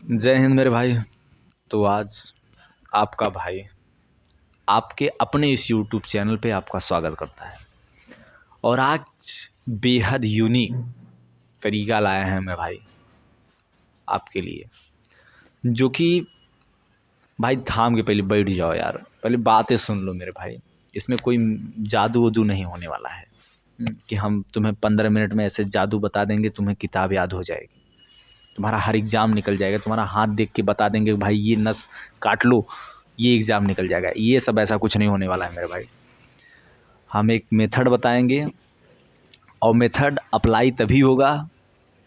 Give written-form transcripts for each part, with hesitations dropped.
जय हिंद मेरे भाई। तो आज आपका भाई आपके अपने इस यूट्यूब चैनल पे आपका स्वागत करता है और आज बेहद यूनिक तरीका लाया है मैं भाई आपके लिए, जो कि भाई थाम के पहले बैठ जाओ यार, पहले बातें सुन लो मेरे भाई। इसमें कोई जादू वदू नहीं होने वाला है कि हम तुम्हें 15 मिनट में ऐसे जादू बता देंगे, तुम्हें किताब याद हो जाएगी, तुम्हारा हर एग्ज़ाम निकल जाएगा, तुम्हारा हाथ देख के बता देंगे भाई ये नस काट लो, ये एग्ज़ाम निकल जाएगा। ये सब ऐसा कुछ नहीं होने वाला है मेरे भाई। हम एक मेथड बताएंगे और मेथड अप्लाई तभी होगा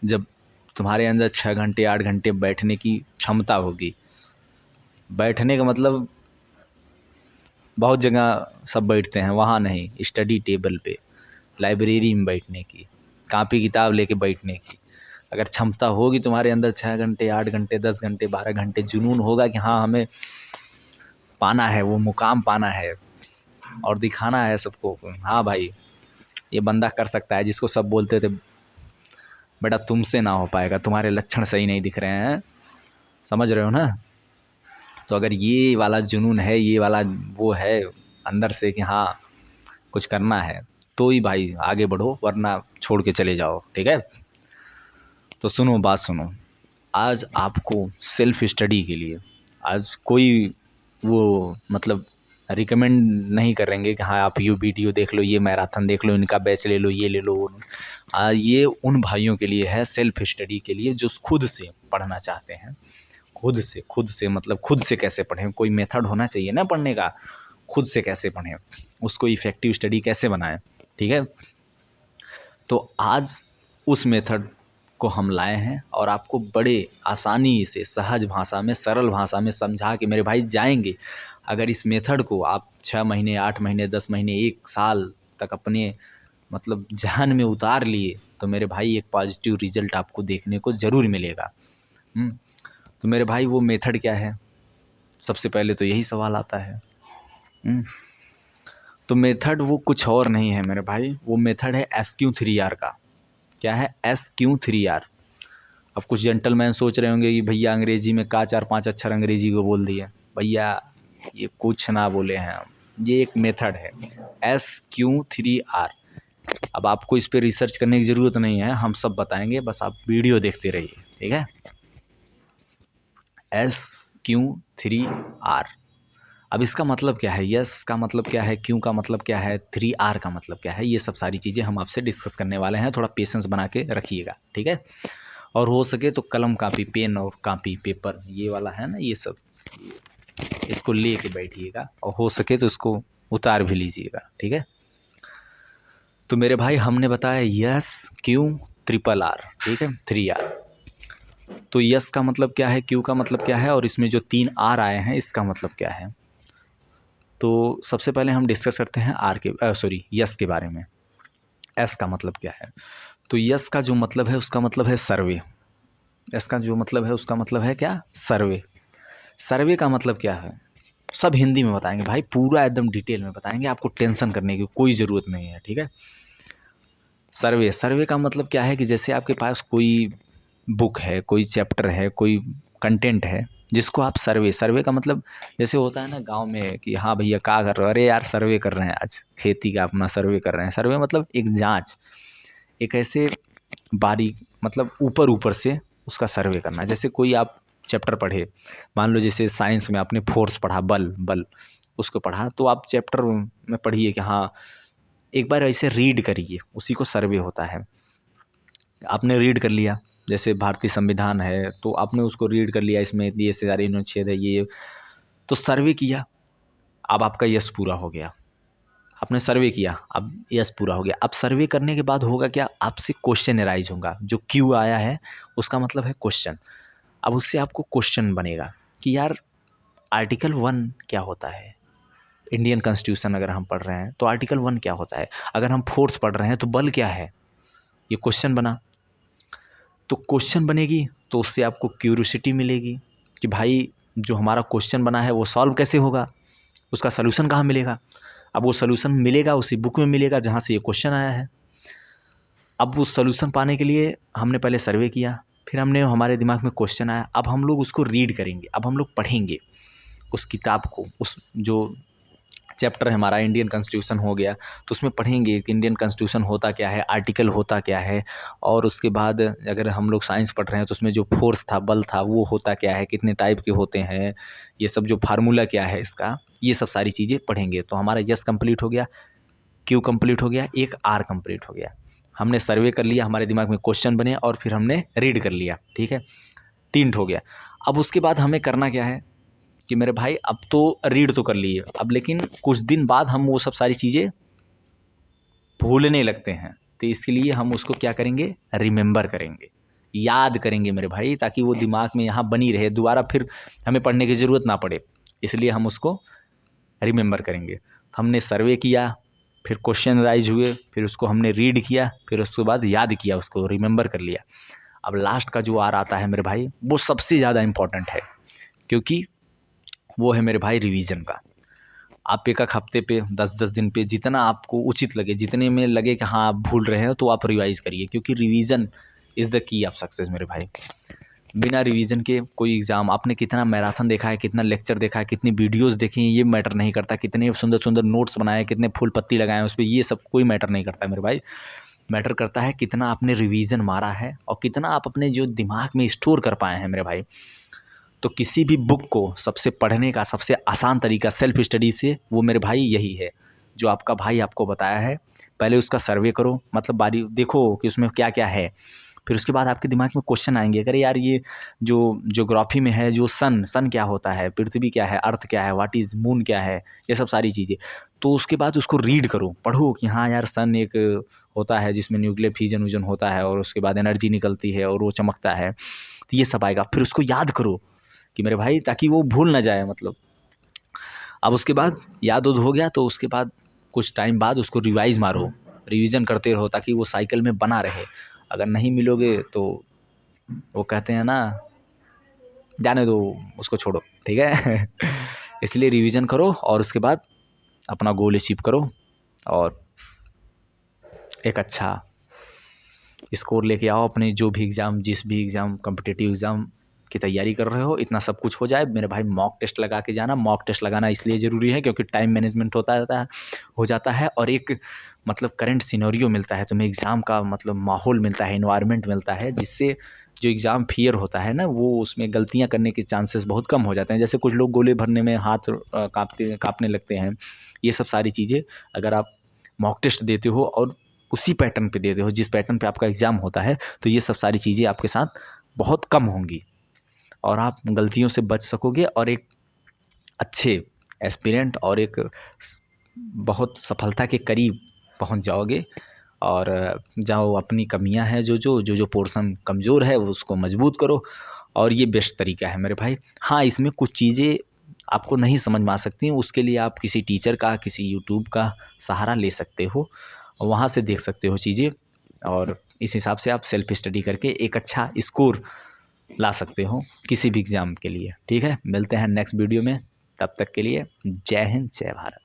जब तुम्हारे अंदर 6 घंटे 8 घंटे बैठने की क्षमता होगी। बैठने का मतलब बहुत जगह सब बैठते हैं, वहाँ नहीं, स्टडी टेबल पे, लाइब्रेरी में बैठने की, कापी किताब लेके बैठने की। अगर क्षमता होगी तुम्हारे अंदर 6 घंटे 8 घंटे 10 घंटे 12 घंटे, जुनून होगा कि हाँ हमें पाना है, वो मुकाम पाना है और दिखाना है सबको, हाँ भाई ये बंदा कर सकता है। जिसको सब बोलते थे बेटा तुमसे ना हो पाएगा, तुम्हारे लक्षण सही नहीं दिख रहे हैं, समझ रहे हो ना। तो अगर ये वाला जुनून है, ये वाला वो है अंदर से कि हाँ कुछ करना है, तो ही भाई आगे बढ़ो, वरना छोड़ के चले जाओ। ठीक है, तो सुनो बात सुनो। आज आपको सेल्फ स्टडी के लिए आज कोई वो मतलब रिकमेंड नहीं करेंगे कि हाँ आप ये वीडियो देख लो, ये मैराथन देख लो, इनका बैच ले लो, ये ले लो। ये उन भाइयों के लिए है, सेल्फ स्टडी के लिए, जो खुद से पढ़ना चाहते हैं। खुद से मतलब खुद से कैसे पढ़ें, कोई मेथड होना चाहिए ना पढ़ने का। खुद से कैसे पढ़ें, उसको इफ़ेक्टिव स्टडी कैसे बनाएं। ठीक है, तो आज उस मेथड को हम लाए हैं और आपको बड़े आसानी से सहज भाषा में, सरल भाषा में समझा के मेरे भाई जाएंगे। अगर इस मेथड को आप 6 महीने 8 महीने 10 महीने 1 साल तक अपने मतलब जहन में उतार लिए तो मेरे भाई एक पॉजिटिव रिजल्ट आपको देखने को ज़रूर मिलेगा। तो मेरे भाई वो मेथड क्या है, सबसे पहले तो यही सवाल आता है। तो मेथड वो कुछ और नहीं है मेरे भाई, वो मेथड है SQ3R का। क्या है SQ3R? अब कुछ जेंटलमैन सोच रहे होंगे कि भैया अंग्रेजी में का 4-5 अक्षर अंग्रेजी को बोल दिए। भैया ये कुछ ना बोले हैं हम, ये एक मेथड है SQ3R। अब आपको इस पे रिसर्च करने की ज़रूरत नहीं है, हम सब बताएंगे, बस आप वीडियो देखते रहिए। ठीक है, SQ3R। अब इसका मतलब क्या है, यस का मतलब क्या है, क्यू का मतलब क्या है, 3R का मतलब क्या है, ये सब सारी चीज़ें हम आपसे डिस्कस करने वाले हैं। थोड़ा पेशेंस बना के रखिएगा। ठीक है, और हो सके तो कलम कापी, पेन और कापी पेपर ये वाला है ना, ये सब इसको ले के बैठिएगा और हो सके तो इसको उतार भी लीजिएगा। ठीक है, तो मेरे भाई हमने बताया SQ3R। ठीक है, 3R। तो यस का मतलब क्या है, क्यू का मतलब क्या है और इसमें जो 3R आए हैं इसका मतलब क्या है। तो सबसे पहले हम डिस्कस करते हैं यस के बारे में। एस का मतलब क्या है, तो यस का जो मतलब है उसका मतलब है सर्वे। एस का जो मतलब है उसका मतलब है क्या, सर्वे। सर्वे का मतलब क्या है, सब हिंदी में बताएंगे भाई, पूरा एकदम डिटेल में बताएंगे, आपको टेंशन करने की कोई ज़रूरत नहीं है। ठीक है, सर्वे का मतलब क्या है कि जैसे आपके पास कोई बुक है, कोई चैप्टर है, कोई कंटेंट है जिसको आप सर्वे का मतलब जैसे होता है ना गांव में कि हाँ भैया क्या कर रहे हो, अरे यार सर्वे कर रहे हैं, आज खेती का अपना सर्वे कर रहे हैं। सर्वे मतलब एक जांच, एक ऐसे बारीक मतलब ऊपर से उसका सर्वे करना। जैसे कोई आप चैप्टर पढ़े, मान लो जैसे साइंस में आपने फोर्स पढ़ा, बल उसको पढ़ा, तो आप चैप्टर में पढ़िए कि हाँ एक बार ऐसे रीड करिए, उसी को सर्वे होता है। आपने रीड कर लिया, जैसे भारतीय संविधान है तो आपने उसको रीड कर लिया, इसमें ये सारे अनुच्छेद है, ये तो सर्वे किया, अब आपका यस पूरा हो गया। आपने सर्वे किया, अब यस पूरा हो गया। अब सर्वे करने के बाद होगा क्या, आपसे क्वेश्चन एराइज होगा। जो क्यू आया है उसका मतलब है क्वेश्चन। अब उससे आपको क्वेश्चन बनेगा कि यार आर्टिकल 1 क्या होता है। इंडियन कॉन्स्टिट्यूशन अगर हम पढ़ रहे हैं तो आर्टिकल 1 क्या होता है। अगर हम फोर्स पढ़ रहे हैं तो बल क्या है, ये क्वेश्चन बना। तो क्वेश्चन बनेगी तो उससे आपको क्यूरियोसिटी मिलेगी कि भाई जो हमारा क्वेश्चन बना है वो सॉल्व कैसे होगा, उसका सलूशन कहाँ मिलेगा। अब वो सलूशन मिलेगा उसी बुक में मिलेगा जहाँ से ये क्वेश्चन आया है। अब उस सलूशन पाने के लिए हमने पहले सर्वे किया, फिर हमारे दिमाग में क्वेश्चन आया, अब हम लोग उसको रीड करेंगे, अब हम लोग पढ़ेंगे उस किताब को, उस जो चैप्टर है हमारा इंडियन कॉन्स्टिट्यूशन हो गया, तो उसमें पढ़ेंगे कि इंडियन कॉन्स्टिट्यूशन होता क्या है, आर्टिकल होता क्या है, और उसके बाद अगर हम लोग साइंस पढ़ रहे हैं तो उसमें जो फोर्स था, बल था, वो होता क्या है, कितने टाइप के होते हैं, ये सब जो फार्मूला क्या है इसका, ये सब सारी चीज़ें पढ़ेंगे। तो हमारा यस कंप्लीट हो गया, क्यू कंप्लीट हो गया, एक आर कंप्लीट हो गया। हमने सर्वे कर लिया, हमारे दिमाग में क्वेश्चन बने और फिर हमने रीड कर लिया, ठीक है, 3 हो गया। अब उसके बाद हमें करना क्या है कि मेरे भाई अब तो रीड तो कर लिए, अब लेकिन कुछ दिन बाद हम वो सब सारी चीज़ें भूलने लगते हैं, तो इसके लिए हम उसको क्या करेंगे, रिमेंबर करेंगे, याद करेंगे मेरे भाई, ताकि वो दिमाग में यहाँ बनी रहे, दोबारा फिर हमें पढ़ने की ज़रूरत ना पड़े, इसलिए हम उसको रिमेंबर करेंगे। हमने सर्वे किया, फिर क्वेश्चन राइज हुए, फिर उसको हमने रीड किया, फिर उसके बाद याद किया, उसको रिमेंबर कर लिया। अब लास्ट का जो आर आता है मेरे भाई, वो सबसे ज़्यादा इम्पॉर्टेंट है, क्योंकि वो है मेरे भाई रिवीजन का। आप एक हफ्ते पे 10-10 दिन पे जितना आपको उचित लगे, जितने में लगे कि हाँ आप भूल रहे हो, तो आप रिवाइज करिए, क्योंकि revision is the key of success मेरे भाई। बिना रिवीजन के कोई एग्ज़ाम, आपने कितना मैराथन देखा है, कितना लेक्चर देखा है, कितनी वीडियोस देखी हैं, ये मैटर नहीं करता, कितने सुंदर सुंदर नोट्स बनाए, कितने फूल पत्ती लगाए हैं उस पर, ये सब कोई मैटर नहीं करता है मेरे भाई। मैटर करता है कितना आपने रिवीजन मारा है और कितना आप अपने जो दिमाग में स्टोर कर पाए हैं मेरे भाई। तो किसी भी बुक को सबसे पढ़ने का सबसे आसान तरीका सेल्फ स्टडी से, वो मेरे भाई यही है जो आपका भाई आपको बताया है। पहले उसका सर्वे करो, मतलब बारी देखो कि उसमें क्या क्या है, फिर उसके बाद आपके दिमाग में क्वेश्चन आएंगे, अगर यार ये जो ज्योग्राफी में है, जो सन क्या होता है, पृथ्वी क्या है, अर्थ क्या है, व्हाट इज़ मून क्या है, ये सब सारी चीज़ें। तो उसके बाद उसको रीड करो, पढ़ो कि हाँ यार सन एक होता है जिसमें न्यूक्लियर फ्यूजन वूजन होता है और उसके बाद एनर्जी निकलती है और वो चमकता है, तो ये सब आएगा। फिर उसको याद करो कि मेरे भाई, ताकि वो भूल ना जाए, मतलब। अब उसके बाद याद हो गया, तो उसके बाद कुछ टाइम बाद उसको रिवाइज मारो, रिवीजन करते रहो, ताकि वो साइकिल में बना रहे। अगर नहीं मिलोगे तो वो कहते हैं ना, जाने दो, उसको छोड़ो, ठीक है। इसलिए रिवीजन करो और उसके बाद अपना गोल अचीव करो और एक अच्छा स्कोर लेके आओ अपने जो भी एग्ज़ाम, जिस भी एग्ज़ाम, कॉम्पिटिटिव एग्ज़ाम की तैयारी कर रहे हो, इतना सब कुछ हो जाए मेरे भाई। मॉक टेस्ट लगा के जाना, मॉक टेस्ट लगाना इसलिए ज़रूरी है क्योंकि टाइम मैनेजमेंट हो जाता है और एक मतलब करंट सिनेरियो मिलता है तुम्हें, एग्ज़ाम का मतलब माहौल मिलता है, एनवायरनमेंट मिलता है, जिससे जो एग्ज़ाम फियर होता है ना, वो उसमें गलतियाँ करने के चांसेस बहुत कम हो जाते हैं। जैसे कुछ लोग गोले भरने में हाथ काँपने लगते हैं, ये सब सारी चीज़ें अगर आप मॉक टेस्ट देते हो और उसी पैटर्न पे देते हो जिस पैटर्न पे आपका एग्ज़ाम होता है, तो ये सब सारी चीज़ें आपके साथ बहुत कम होंगी और आप गलतियों से बच सकोगे और एक अच्छे एस्पिरेंट और एक बहुत सफलता के करीब पहुंच जाओगे। और जो अपनी कमियां हैं, जो पोर्शन कमज़ोर है, उसको मजबूत करो, और ये बेस्ट तरीका है मेरे भाई। हाँ, इसमें कुछ चीज़ें आपको नहीं समझ में आ सकती हैं, उसके लिए आप किसी टीचर का, किसी यूट्यूब का सहारा ले सकते हो, वहाँ से देख सकते हो चीज़ें, और इस हिसाब से आप सेल्फ स्टडी करके एक अच्छा स्कोर ला सकते हो किसी भी एग्ज़ाम के लिए, ठीक है। मिलते हैं नेक्स्ट वीडियो में, तब तक के लिए जय हिंद, जय भारत।